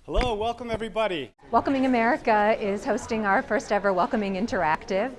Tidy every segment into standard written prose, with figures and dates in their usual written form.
Hello, welcome everybody. Welcoming America is hosting our first ever Welcoming Interactive.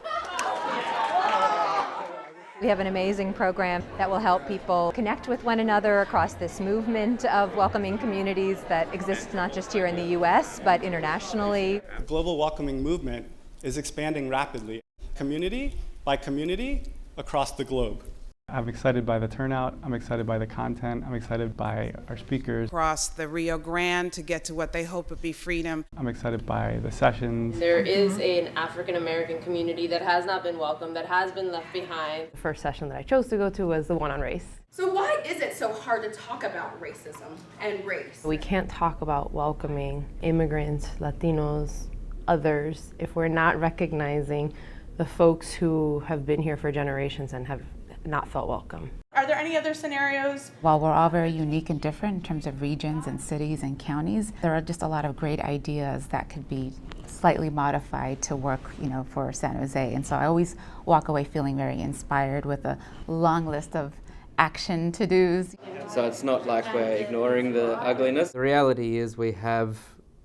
We have an amazing program that will help people connect with one another across this movement of welcoming communities that exists not just here in the U.S., but internationally. The global welcoming movement is expanding rapidly, community by community, across the globe. I'm excited by the turnout, I'm excited by the content, I'm excited by our speakers. Across the Rio Grande to get to what they hope would be freedom. I'm excited by the sessions. There is an African American community that has not been welcomed, that has been left behind. The first session that I chose to go to was the one on race. So why is it so hard to talk about racism and race? We can't talk about welcoming immigrants, Latinos, others, if we're not recognizing the folks who have been here for generations and have not felt welcome. Are there any other scenarios? While we're all very unique and different in terms of regions and cities and counties, there are just a lot of great ideas that could be slightly modified to work, for San Jose. And so I always walk away feeling very inspired with a long list of action to-dos. So it's not like we're ignoring the ugliness. The reality is we have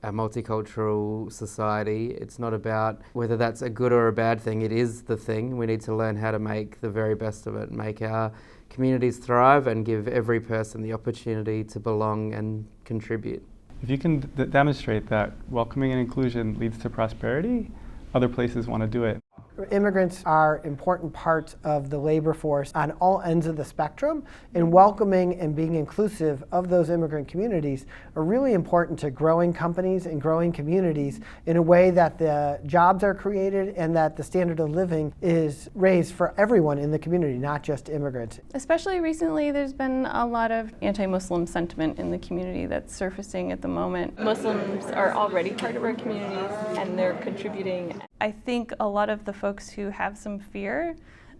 a multicultural society. It's not about whether that's a good or a bad thing. It is the thing. We need to learn how to make the very best of it, make our communities thrive and give every person the opportunity to belong and contribute. If you can demonstrate that welcoming and inclusion leads to prosperity, other places want to do it. Immigrants are important parts of the labor force on all ends of the spectrum, and welcoming and being inclusive of those immigrant communities are really important to growing companies and growing communities in a way that the jobs are created and that the standard of living is raised for everyone in the community, not just immigrants. Especially recently, there's been a lot of anti-Muslim sentiment in the community that's surfacing at the moment. Muslims are already part of our communities and they're contributing. I think a lot of the folks who have some fear,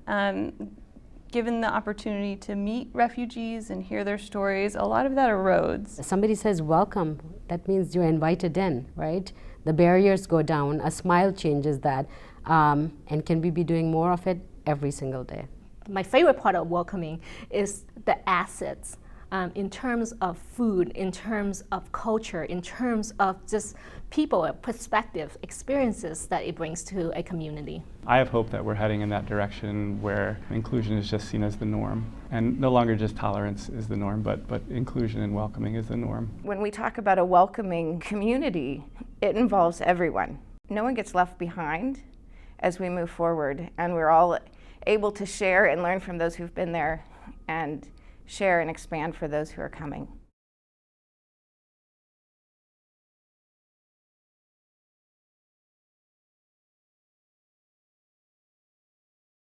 given the opportunity to meet refugees and hear their stories, a lot of that erodes. Somebody says welcome, that means you're invited in, right? The barriers go down, a smile changes that, and can we be doing more of it every single day? My favorite part of welcoming is the assets. In terms of food, in terms of culture, in terms of just people, perspective, experiences that it brings to a community. I have hope that we're heading in that direction where inclusion is just seen as the norm, and no longer just tolerance is the norm, but inclusion and welcoming is the norm. When we talk about a welcoming community, it involves everyone. No one gets left behind as we move forward, and we're all able to share and learn from those who've been there and share and expand for those who are coming.